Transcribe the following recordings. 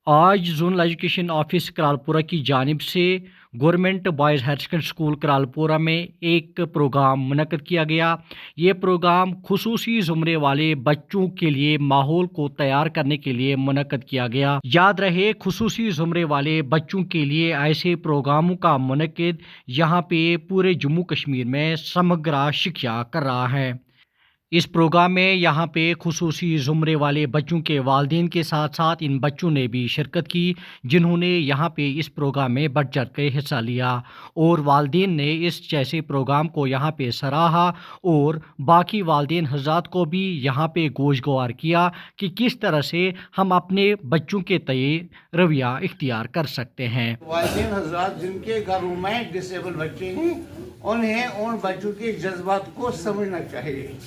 आज zonal education office Karalpura की जानिब से government boys higher secondary school Karalpura में एक प्रोग्राम मुनक्कद किया गया। ये प्रोग्राम खुसूसी ज़ुमरे वाले बच्चों के लिए माहौल को तैयार करने के लिए मुनक्कद किया गया। याद रहे, खुसूसी ज़ुमरे वाले बच्चों के लिए ऐसे प्रोग्रामों का मुनक्कद यहाँ पे पूरे जम्मू कश्मीर में समग्र शिक्षा कर रहा है। इस प्रोग्राम में यहाँ पे खुसूसी ज़ुमरे वाले बच्चों के वालिदैन के साथ साथ इन बच्चों ने भी शिरकत की, जिन्होंने यहाँ पे इस प्रोग्राम में बढ़ चढ़ के हिस्सा लिया और वालिदैन ने इस जैसे प्रोग्राम को यहाँ पे सराहा और बाकी वालिदैन हज़रात को भी यहाँ पे गोशगवार किया कि किस तरह से हम अपने बच्चों के तय रवैया इख्तियार कर सकते हैं। वालिदैन हज़रात जिनके घरों में डिसेबल बच्चे हैं, उन्हें उन बच्चों के जज्बात को समझना चाहिए,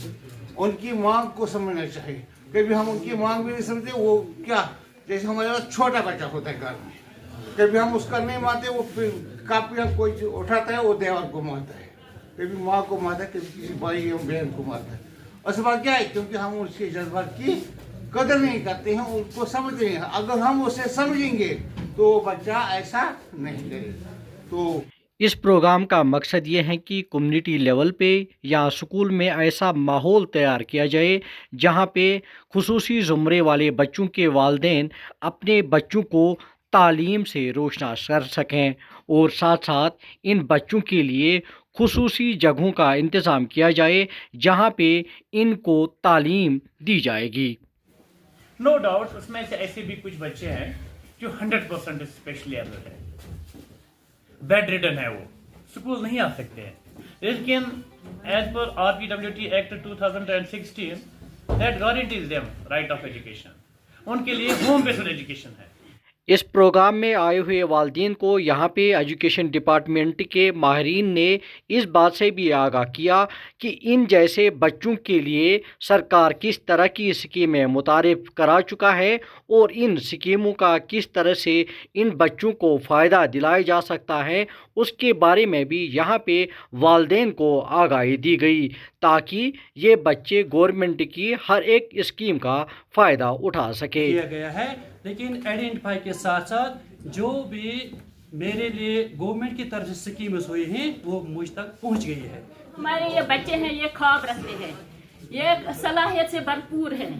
उनकी मांग को समझना चाहिए। कभी हम उनकी मांग भी नहीं समझते। वो क्या, जैसे हमारे पास छोटा बच्चा होता है घर में, कभी हम उसका नहीं मानते, वो फिर कापियाँ कोई उठाता है वो दीवार को मारता है, कभी माँ को मारता है, कभी किसी भाई या बहन को मारता है। और सब क्या है, क्योंकि हम उसके जज्बात की कदर नहीं करते हैं, उनको समझते नहीं हैं। अगर हम उसे समझेंगे तो बच्चा ऐसा नहीं करेगा। तो इस प्रोग्राम का मकसद ये है कि कम्युनिटी लेवल पे या स्कूल में ऐसा माहौल तैयार किया जाए जहाँ पे खुसूसी ज़ुमरे वाले बच्चों के वालिदैन अपने बच्चों को तालीम से रोशनास कर सकें और साथ साथ इन बच्चों के लिए खुसूसी जगहों का इंतज़ाम किया जाए जहाँ पे इनको तालीम दी जाएगी। नो डाउट उसमें से ऐसे भी कुछ बच्चे हैं जो 100% स्पेशली एबल है, बेड रिडन है, वो स्कूल नहीं आ सकते हैं, लेकिन as per RPWT act 2016 that guarantees them right of education, उनके लिए होम बेस्ड एजुकेशन है। इस प्रोग्राम में आए हुए वालिदैन को यहाँ पे एजुकेशन डिपार्टमेंट के माहिरीन ने इस बात से भी आगाह किया कि इन जैसे बच्चों के लिए सरकार किस तरह की स्कीमें मुतारिफ करा चुका है और इन स्कीमों का किस तरह से इन बच्चों को फ़ायदा दिलाया जा सकता है, उसके बारे में भी यहाँ पे वालिदैन को आगाही दी गई ताकि ये बच्चे गवर्नमेंट की हर एक स्कीम का फ़ायदा उठा सके। किया गया है, लेकिन आइडेंटिफाई के साथ साथ जो भी मेरे लिए गवर्नमेंट की तरफ से स्कीम्स हुई हैं वो मुझ तक पहुंच गई है। हमारे ये बच्चे हैं, ये ख्वाब रखते हैं, ये सलाहियत से भरपूर हैं,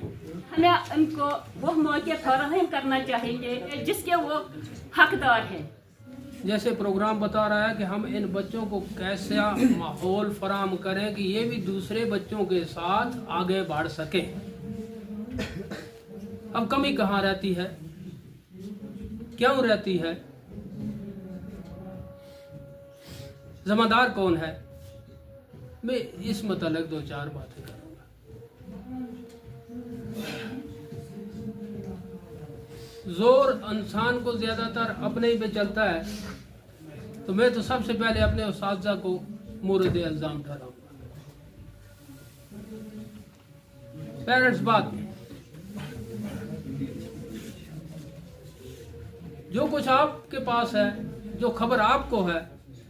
हमें उनको वो मौके फराहम करना चाहिए जिसके वो हकदार हैं। जैसे प्रोग्राम बता रहा है कि हम इन बच्चों को कैसा माहौल फराहम करें कि ये भी दूसरे बच्चों के साथ आगे बढ़ सकें। अब कमी कहाँ रहती है, क्यों रहती है, जिम्मेदार कौन है, मैं इस मतलब दो चार बातें करूंगा। जोर इंसान को ज्यादातर अपने ही पे चलता है, तो मैं तो सबसे पहले अपने उस्ताद को मुर्द इल्जाम ठहराऊंगा। पेरेंट्स बात में जो कुछ आपके पास है, जो खबर आपको है,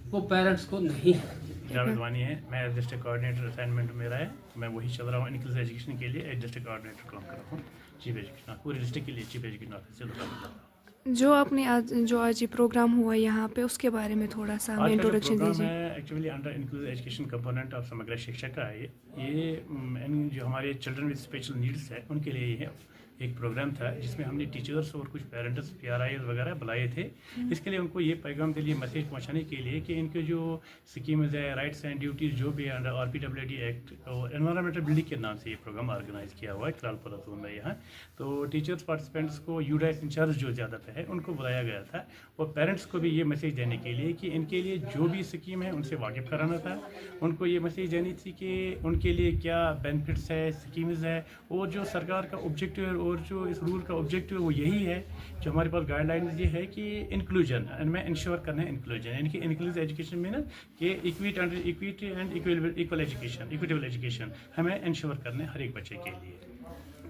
वो पेरेंट्स को नहीं है। जावेद वानी है, मैं डिस्ट्रिक्ट कोऑर्डिनेटर असाइनमेंट मेरा है, मैं वही चल रहा हूँ इंक्लूसिव एजुकेशन के लिए, डिस्ट्रिक्ट कोऑर्डिनेटर काम कर रहा हूँ, चीफ एजुकेशन पूरे डिस्ट्रिक्ट के लिए चीफ एजुकेशन ऑफिसर। जो आज ये प्रोग्राम हुआ यहाँ पे, उसके बारे में थोड़ा सा हमें इंट्रोडक्शन दीजिए। Actually under inclusive education component of समग्र शिक्षा का है ये जो हमारे चिल्ड्रन विद स्पेशल नीड्स है उनके लिए ये एक प्रोग्राम था जिसमें हमने टीचर्स और कुछ पेरेंट्स PRIs वगैरह बुलाए थे। इसके लिए उनको ये पैगाम के लिए मैसेज पहुंचाने के लिए कि इनके जो स्कीम्स है, राइट्स एंड ड्यूटीज़ जो भी अंडर RPWT एक्ट और एनवायरमेंटल बिल्डिंग के नाम से ये प्रोग्राम ऑर्गेनाइज किया हुआ है करालपुरा जोन में यहाँ। तो टीचर्स पार्टिसिपेंट्स को UDAS इंचार्ज जो ज़्यादातर है उनको बुलाया गया था और पेरेंट्स को भी ये मैसेज देने के लिए कि इनके लिए जो भी स्कीम है उनसे वाकिफ़ कराना था। उनको ये मैसेज देनी थी कि उनके लिए क्या बेनिफिट्स है, स्कीम्स है और जो सरकार का ऑब्जेक्टिव और जो इस रूल का ऑब्जेक्टिव वो यही है। जो हमारे पास गाइडलाइंस ये है कि इंक्लूजन में इंश्योर करना है, इंक्लूजन यानी कि इंक्लूसिव एजुकेशन में ना कि equity and equal education, equitable education हमें इंश्योर करना है हर एक बच्चे के लिए,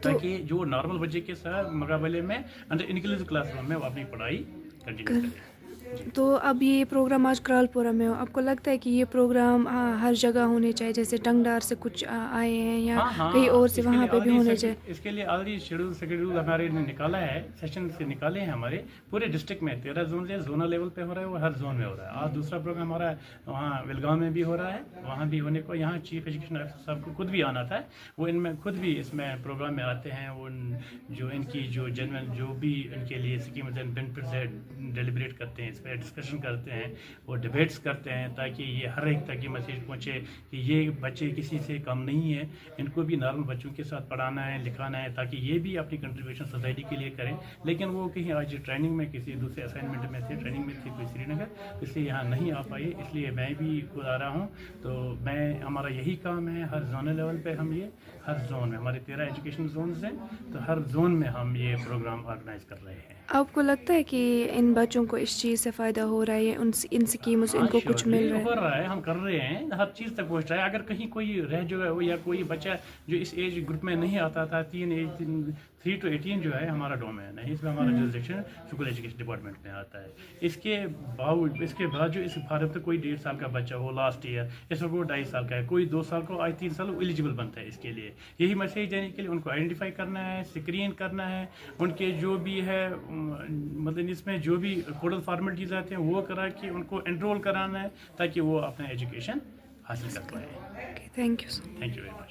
ताकि जो नॉर्मल बच्चे के साथ मुकाबले में अंडर इंक्लूसिव क्लासरूम में वो अपनी पढ़ाई कंटिन्यू करें। तो अब ये प्रोग्राम आज करालपुरा में हो, आपको लगता है कि ये प्रोग्राम हर जगह होने चाहिए, जैसे टंगडार से कुछ आए हैं या कहीं और से वहाँ पे भी होने चाहिए? इसके लिए ऑलरेडी शेड्यूल हमारे ने निकाला है, सेशन से निकाले हैं हमारे पूरे डिस्ट्रिक्ट में 13 जोन से जोनल लेवल पे हो रहा है, वो हर जोन में हो रहा है। आज दूसरा प्रोग्राम हमारा वहाँ विलगांव में भी हो रहा है, वहाँ भी होने को यहाँ चीफ एजुकेशन ऑफिसर साहब को खुद भी आना था, वो इनमें खुद भी इसमें प्रोग्राम में आते हैं। वो जो इनकी जो जनरल जो भी इनके लिए स्कीम बेनिफिट से डिलिब्रेट करते हैं, इस पर डिस्कशन करते हैं, वो डिबेट्स करते हैं, ताकि ये हर एक तक ये मैसेज पहुँचे कि ये बच्चे किसी से कम नहीं है, इनको भी नॉर्मल बच्चों के साथ पढ़ाना है, लिखाना है, ताकि ये भी अपनी कंट्रीब्यूशन सोसाइटी के लिए करें। लेकिन वो कहीं आज ट्रेनिंग में किसी दूसरे असाइनमेंट में थे, ट्रेनिंग में थी कोई श्रीनगर, इसलिए यहाँ नहीं आ पाए, इसलिए मैं भी खुद आ रहा हूँ। तो मैं हमारा यही काम है, हर जोनल लेवल पे हम ये हर जोन में हमारे 13 एजुकेशन जोन्स हैं, तो हर जोन में हम ये प्रोग्राम ऑर्गेनाइज कर रहे हैं। आपको लगता है कि इन बच्चों को इस चीज़ से फ़ायदा हो रहा है, इन स्कीमों से इनको कुछ मिल रहा है? हो रहा है, हम कर रहे हैं, हर चीज़ तक पहुँच रहा है। अगर कहीं कोई रह जो है या कोई बच्चा जो इस एज ग्रुप में नहीं आता था, 3 to 18 जो है हमारा डोमेन है, इसमें हमारा जुरिसडिक्शन स्कूल एजुकेशन डिपार्टमेंट में आता है। इसके बाद जो इस भारत में कोई 1.5 साल का बच्चा हो लास्ट ईयर, इस वक्त वो 2.5 साल का है, कोई 2 साल को आज 3 साल एलिजिबल बनता है इसके लिए। यही मैसेज देने के लिए उनको आइडेंटिफाई करना है, स्क्रीन करना है, उनके जो भी है मतलब इसमें जो भी कोडल फॉर्मेलिटीज आते हैं वो करा के उनको एनरोल कराना है, ताकि वो अपना एजुकेशन हासिल कर पाए। Thank you so much. Thank you very much.